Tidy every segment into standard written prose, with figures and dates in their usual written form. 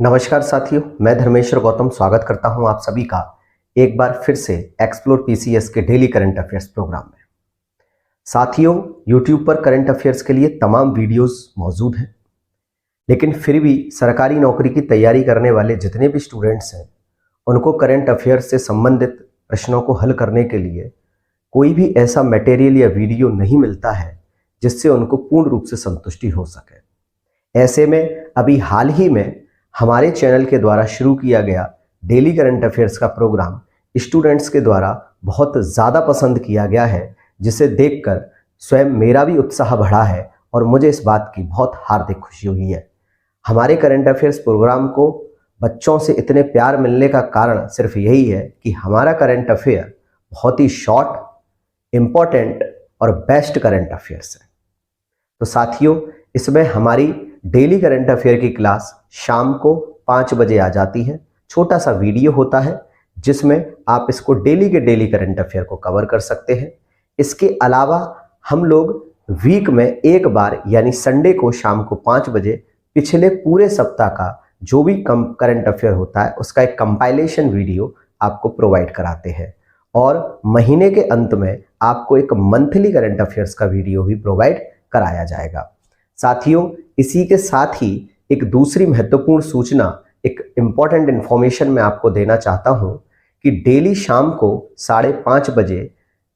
नमस्कार साथियों, मैं धर्मेश्वर गौतम स्वागत करता हूं आप सभी का एक बार फिर से एक्सप्लोर पीसीएस के डेली करंट अफेयर्स प्रोग्राम में। साथियों, यूट्यूब पर करंट अफेयर्स के लिए तमाम वीडियोस मौजूद हैं, लेकिन फिर भी सरकारी नौकरी की तैयारी करने वाले जितने भी स्टूडेंट्स हैं उनको करंट अफेयर्स से संबंधित प्रश्नों को हल करने के लिए कोई भी ऐसा मटेरियल या वीडियो नहीं मिलता है जिससे उनको पूर्ण रूप से संतुष्टि हो सके। ऐसे में अभी हाल ही में हमारे चैनल के द्वारा शुरू किया गया डेली करंट अफेयर्स का प्रोग्राम स्टूडेंट्स के द्वारा बहुत ज़्यादा पसंद किया गया है, जिसे देखकर स्वयं मेरा भी उत्साह बढ़ा है और मुझे इस बात की बहुत हार्दिक खुशी हुई है। हमारे करंट अफेयर्स प्रोग्राम को बच्चों से इतने प्यार मिलने का कारण सिर्फ यही है कि हमारा करंट अफेयर बहुत ही शॉर्ट, इम्पॉर्टेंट और बेस्ट करंट अफेयर्स है। तो साथियों, इसमें हमारी डेली करंट अफेयर की क्लास शाम को 5 बजे आ जाती है। छोटा सा वीडियो होता है जिसमें आप इसको डेली के डेली करंट अफेयर को कवर कर सकते हैं। इसके अलावा हम लोग वीक में एक बार यानी संडे को शाम को 5 बजे पिछले पूरे सप्ताह का जो भी करंट अफेयर होता है उसका एक कंपाइलेशन वीडियो आपको प्रोवाइड कराते हैं, और महीने के अंत में आपको एक मंथली करंट अफेयर्स का वीडियो भी प्रोवाइड कराया जाएगा। साथियों, इसी के साथ ही एक दूसरी महत्वपूर्ण सूचना, एक इम्पॉर्टेंट इन्फॉर्मेशन मैं आपको देना चाहता हूं कि डेली शाम को 5:30 बजे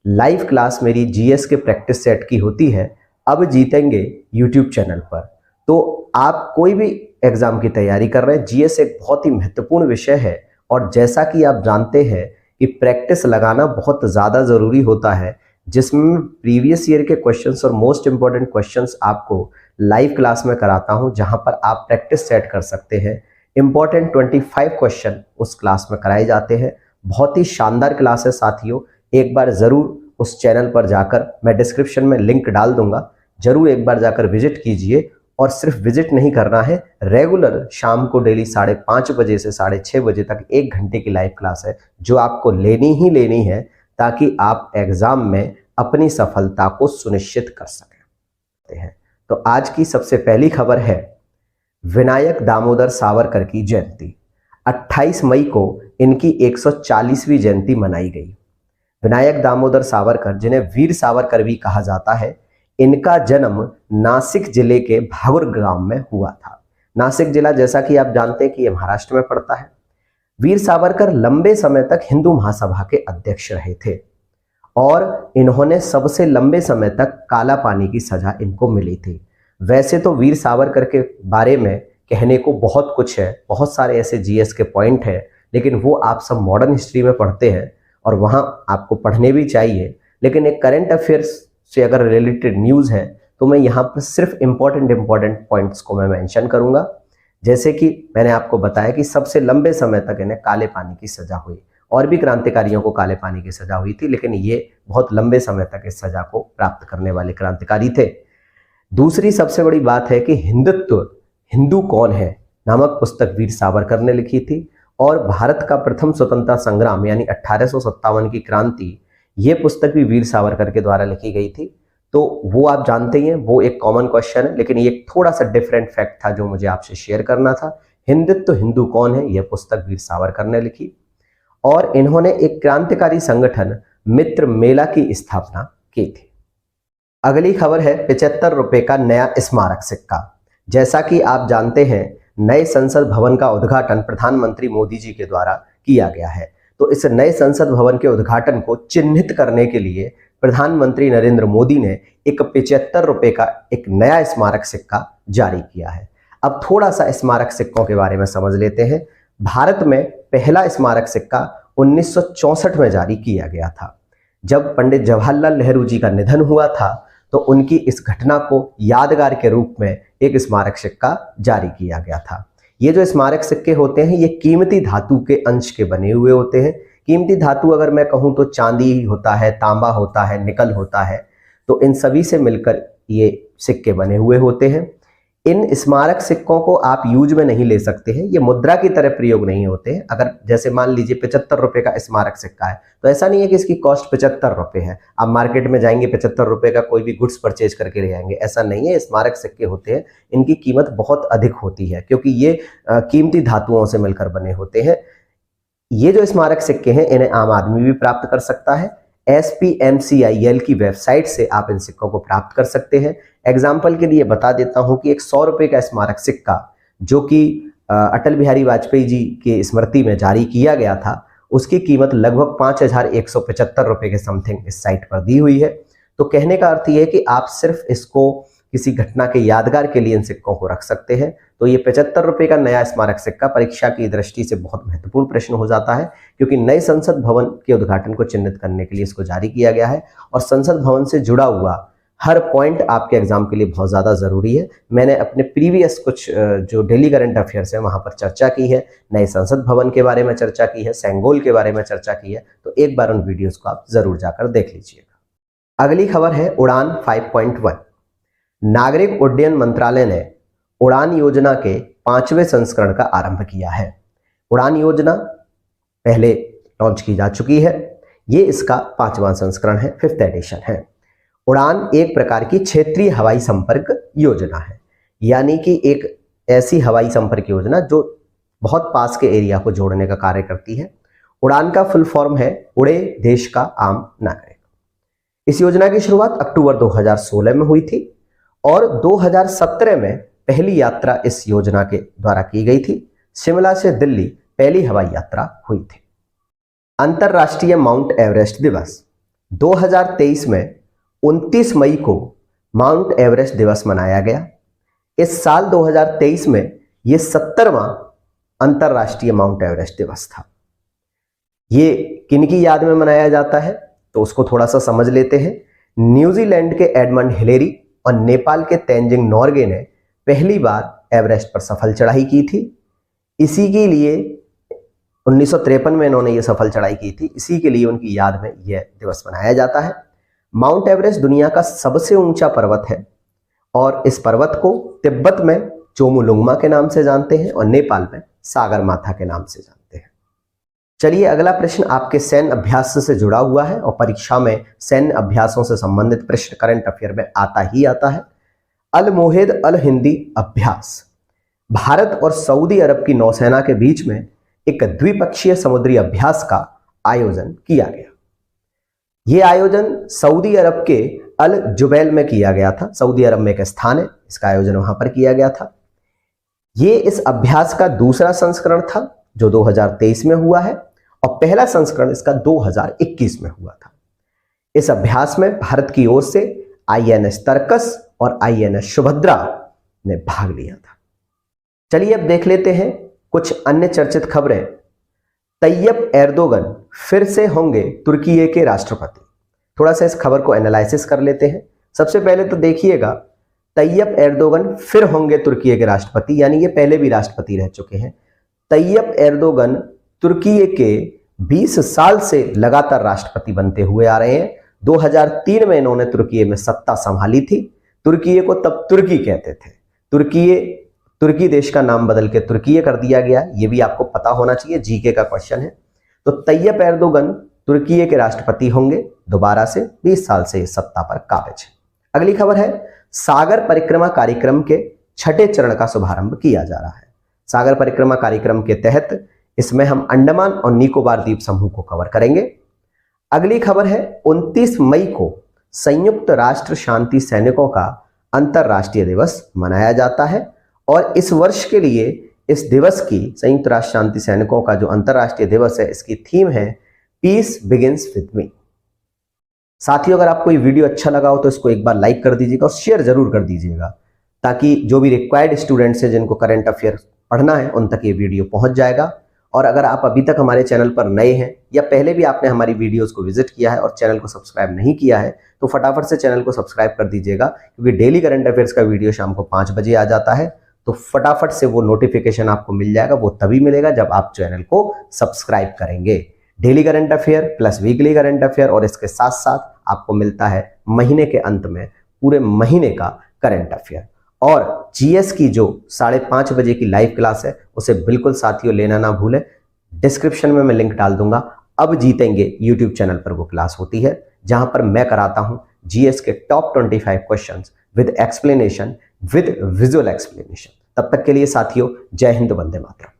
लाइव क्लास मेरी जीएस के प्रैक्टिस सेट की होती है, अब जीतेंगे यूट्यूब चैनल पर। तो आप कोई भी एग्जाम की तैयारी कर रहे हैं, जीएस एक बहुत ही महत्वपूर्ण विषय है और जैसा कि आप जानते हैं कि प्रैक्टिस लगाना बहुत ज़्यादा ज़रूरी होता है, जिसमें प्रीवियस ईयर के क्वेश्चंस और मोस्ट इंपॉर्टेंट क्वेश्चंस आपको लाइव क्लास में कराता हूं, जहां पर आप प्रैक्टिस सेट कर सकते हैं। इंपॉर्टेंट 25 क्वेश्चन उस क्लास में कराए जाते हैं। बहुत ही शानदार क्लास है साथियों, एक बार ज़रूर उस चैनल पर जाकर, मैं डिस्क्रिप्शन में लिंक डाल दूंगा, जरूर एक बार जाकर विजिट कीजिए। और सिर्फ विजिट नहीं करना है, रेगुलर शाम को डेली 5:30 बजे से 6:30 बजे तक 1 घंटे की लाइव क्लास है जो आपको लेनी ही लेनी है, ताकि आप एग्जाम में अपनी सफलता को सुनिश्चित कर सकें। तो आज की सबसे पहली खबर है विनायक दामोदर सावरकर की जयंती। 28 मई को इनकी 140वीं जयंती मनाई गई। विनायक दामोदर सावरकर, जिन्हें वीर सावरकर भी कहा जाता है, इनका जन्म नासिक जिले के भागुर गांव में हुआ था। नासिक जिला, जैसा कि आप जानते हैं कि यह महाराष्ट्र में पड़ता है। वीर सावरकर लंबे समय तक हिंदू महासभा के अध्यक्ष रहे थे और इन्होंने सबसे लंबे समय तक काला पानी की सजा इनको मिली थी। वैसे तो वीर सावरकर के बारे में कहने को बहुत कुछ है, बहुत सारे ऐसे जीएस के पॉइंट हैं, लेकिन वो आप सब मॉडर्न हिस्ट्री में पढ़ते हैं और वहाँ आपको पढ़ने भी चाहिए। लेकिन एक करंट अफेयर्स से अगर रिलेटेड न्यूज़ है तो मैं यहाँ पर सिर्फ इम्पॉर्टेंट पॉइंट्स को मैं मेंशन करूँगा। जैसे कि मैंने आपको बताया कि सबसे लंबे समय तक इन्हें काले पानी की सजा हुई, और भी क्रांतिकारियों को काले पानी की सजा हुई थी, लेकिन ये बहुत लंबे समय तक इस सजा को प्राप्त करने वाले क्रांतिकारी थे। दूसरी सबसे बड़ी बात है कि हिंदुत्व, हिंदू कौन है नामक पुस्तक वीर सावरकर ने लिखी थी, और भारत का प्रथम स्वतंत्रता संग्राम यानी 1857 की क्रांति, ये पुस्तक भी वीर सावरकर के द्वारा लिखी गई थी। तो वो आप जानते ही हैं, वो एक कॉमन क्वेश्चन है, लेकिन ये थोड़ा सा डिफरेंट फैक्ट था जो मुझे आपसे शेयर करना था। हिंदुत्व, हिंदू कौन है, यह पुस्तक वीर सावरकर ने लिखी, और इन्होंने एक क्रांतिकारी संगठन मित्र मेला की स्थापना की थी। अगली खबर है 75 रुपए का नया स्मारक सिक्का। जैसा कि आप जानते हैं, नए संसद भवन का उद्घाटन प्रधानमंत्री मोदी जी के द्वारा किया गया है। तो इस नए संसद भवन के उद्घाटन को चिन्हित करने के लिए प्रधानमंत्री नरेंद्र मोदी ने एक 75 रुपए का एक नया स्मारक सिक्का जारी किया है। अब थोड़ा सा स्मारक सिक्कों के बारे में समझ लेते हैं। भारत में पहला स्मारक सिक्का 1964 में जारी किया गया था। जब पंडित जवाहरलाल नेहरू जी का निधन हुआ था तो उनकी इस घटना को यादगार के रूप में एक स्मारक सिक्का जारी किया गया था। ये जो स्मारक सिक्के होते हैं, ये कीमती धातु के अंश के बने हुए होते हैं। कीमती धातु अगर मैं कहूँ तो चांदी होता है, तांबा होता है, निकल होता है, तो इन सभी से मिलकर ये सिक्के बने हुए होते हैं। इन स्मारक सिक्कों को आप यूज में नहीं ले सकते हैं, ये मुद्रा की तरह प्रयोग नहीं होते हैं। अगर जैसे मान लीजिए 75 रुपए का स्मारक सिक्का है तो ऐसा नहीं है कि इसकी कॉस्ट 75 रुपए है, आप मार्केट में जाएंगे 75 रुपए का कोई भी गुड्स परचेज करके ले आएंगे, ऐसा नहीं है। स्मारक सिक्के होते हैं, इनकी कीमत बहुत अधिक होती है क्योंकि ये कीमती धातुओं से मिलकर बने होते हैं। ये जो स्मारक सिक्के हैं इन्हें आम आदमी भी प्राप्त कर सकता है। SPMCIL की वेबसाइट से आप इन सिक्कों को प्राप्त कर सकते हैं। एग्जाम्पल के लिए बता देता हूं कि एक 100 रुपए का स्मारक सिक्का जो कि अटल बिहारी वाजपेयी जी की स्मृति में जारी किया गया था, उसकी कीमत लगभग 5,175 रुपए के समथिंग इस साइट पर दी हुई है। तो कहने का अर्थ यह है कि आप सिर्फ इसको किसी घटना के यादगार के लिए इन सिक्कों को रख सकते हैं। तो ये 75 रुपए का नया स्मारक सिक्का परीक्षा की दृष्टि से बहुत महत्वपूर्ण प्रश्न हो जाता है क्योंकि नए संसद भवन के उद्घाटन को चिन्हित करने के लिए इसको जारी किया गया है और संसद भवन से जुड़ा हुआ हर पॉइंट आपके एग्जाम के लिए बहुत ज़्यादा ज़रूरी है। मैंने अपने प्रीवियस कुछ जो डेली करंट अफेयर्स है वहाँ पर चर्चा की है, नए संसद भवन के बारे में चर्चा की है, सेंगोल के बारे में चर्चा की है, तो एक बार उन वीडियोज़ को आप ज़रूर जाकर देख लीजिएगा। अगली खबर है उड़ान 5.1। नागरिक उड्डयन मंत्रालय ने उड़ान योजना के 5वें संस्करण का आरंभ किया है। उड़ान योजना पहले लॉन्च की जा चुकी है, ये इसका 5वां संस्करण है, 5th एडिशन है। उड़ान एक प्रकार की क्षेत्रीय हवाई संपर्क योजना है, यानी कि एक ऐसी हवाई संपर्क योजना जो बहुत पास के एरिया को जोड़ने का कार्य करती है। उड़ान का फुल फॉर्म है उड़े देश का आम नागरिक। इस योजना की शुरुआत अक्टूबर 2016 में हुई थी और 2017 में पहली यात्रा इस योजना के द्वारा की गई थी। शिमला से दिल्ली पहली हवाई यात्रा हुई थी। अंतर्राष्ट्रीय माउंट एवरेस्ट दिवस 2023 में 29 मई को माउंट एवरेस्ट दिवस मनाया गया। इस साल 2023 में यह 70वां अंतर्राष्ट्रीय माउंट एवरेस्ट दिवस था। ये किनकी याद में मनाया जाता है तो उसको थोड़ा सा समझ लेते हैं। न्यूजीलैंड के एडमंड हिलेरी और नेपाल के तेंजिंग नोर्गे ने पहली बार एवरेस्ट पर सफल चढ़ाई की थी। इसी के लिए 1953 में इन्होंने ये सफल चढ़ाई की थी, इसी के लिए उनकी याद में यह दिवस मनाया जाता है। माउंट एवरेस्ट दुनिया का सबसे ऊंचा पर्वत है और इस पर्वत को तिब्बत में चोमुलुंगमा के नाम से जानते हैं और नेपाल में सागरमाथा के नाम से जानते हैं। चलिए अगला प्रश्न आपके सैन्य अभ्यास से जुड़ा हुआ है और परीक्षा में सैन्य अभ्यासों से संबंधित प्रश्न करंट अफेयर में आता ही आता है। अल मोहेद अल हिंदी अभ्यास भारत और सऊदी अरब की नौसेना के बीच में एक द्विपक्षीय समुद्री अभ्यास का आयोजन किया गया। यह आयोजन सऊदी अरब के अल जुबैल में किया गया था। सऊदी अरब में एक स्थान है, इसका आयोजन वहां पर किया गया था। यह इस अभ्यास का दूसरा संस्करण था जो 2023 में हुआ है और पहला संस्करण इसका 2021 में हुआ था। इस अभ्यास में भारत की ओर से INS तरकस और INS सुभद्रा ने भाग लिया था। चलिए अब देख लेते हैं कुछ अन्य चर्चित खबरें। तैयब एर्दोगन फिर से होंगे तुर्की के राष्ट्रपति। थोड़ा सा इस खबर को एनालिसिस कर लेते हैं। सबसे पहले तो देखिएगा, तैयब एर्दोगन फिर होंगे तुर्की के राष्ट्रपति, यानी ये पहले भी राष्ट्रपति रह चुके हैं। तैयब एर्दोगन तुर्की के 20 साल से लगातार राष्ट्रपति बनते हुए आ रहे हैं। 2003 में इन्होंने तुर्की में सत्ता संभाली थी। तुर्की को तब तुर्की कहते थे, तुर्की देश का नाम बदल के तुर्की कर दिया गया। ये भी आपको पता होना चाहिए, जीके का क्वेश्चन है। तो तैयब एर्दोगन तुर्की के राष्ट्रपति होंगे दोबारा से, 20 साल से सत्ता पर काबिज है। अगली खबर है, सागर परिक्रमा कार्यक्रम के 6ठे चरण का शुभारंभ किया जा रहा है। सागर परिक्रमा कार्यक्रम के तहत इसमें हम अंडमान और निकोबार द्वीप समूह को कवर करेंगे। अगली खबर है, 29 मई को संयुक्त राष्ट्र शांति सैनिकों का अंतर्राष्ट्रीय दिवस मनाया जाता है और इस वर्ष के लिए इस दिवस की, संयुक्त राष्ट्र शांति सैनिकों का जो अंतर्राष्ट्रीय दिवस है, इसकी थीम है पीस बिगिंस विद मी। साथियों, अगर आपको ये वीडियो अच्छा लगा हो तो इसको एक बार लाइक कर दीजिएगा और शेयर जरूर कर दीजिएगा ताकि जो भी रिक्वायर्ड स्टूडेंट्स हैं जिनको करंट अफेयर पढ़ना है उन तक ये वीडियो पहुंच जाएगा। और अगर आप अभी तक हमारे चैनल पर नए हैं या पहले भी आपने हमारी वीडियोस को विजिट किया है और चैनल को सब्सक्राइब नहीं किया है तो फटाफट से चैनल को सब्सक्राइब कर दीजिएगा, क्योंकि डेली करंट अफेयर्स का वीडियो शाम को 5 बजे आ जाता है। तो फटाफट से वो नोटिफिकेशन आपको मिल जाएगा। वो तभी मिलेगा जब आप चैनल को सब्सक्राइब करेंगे। Daily current affair plus weekly current affair और इसके साथ साथ आपको मिलता है महीने के अंत में पूरे महीने का करंट अफेयर। और जीएस की जो 5:30 बजे की लाइव क्लास है उसे बिल्कुल साथियों लेना ना भूलें। डिस्क्रिप्शन में मैं लिंक डाल दूंगा। अब जीतेंगे यूट्यूब चैनल पर वो क्लास होती है जहां पर मैं कराता हूं जीएस के top 25 questions with explanation, with visual explanation. तब तक के लिए साथियों, जय हिंद, वंदे मातरम।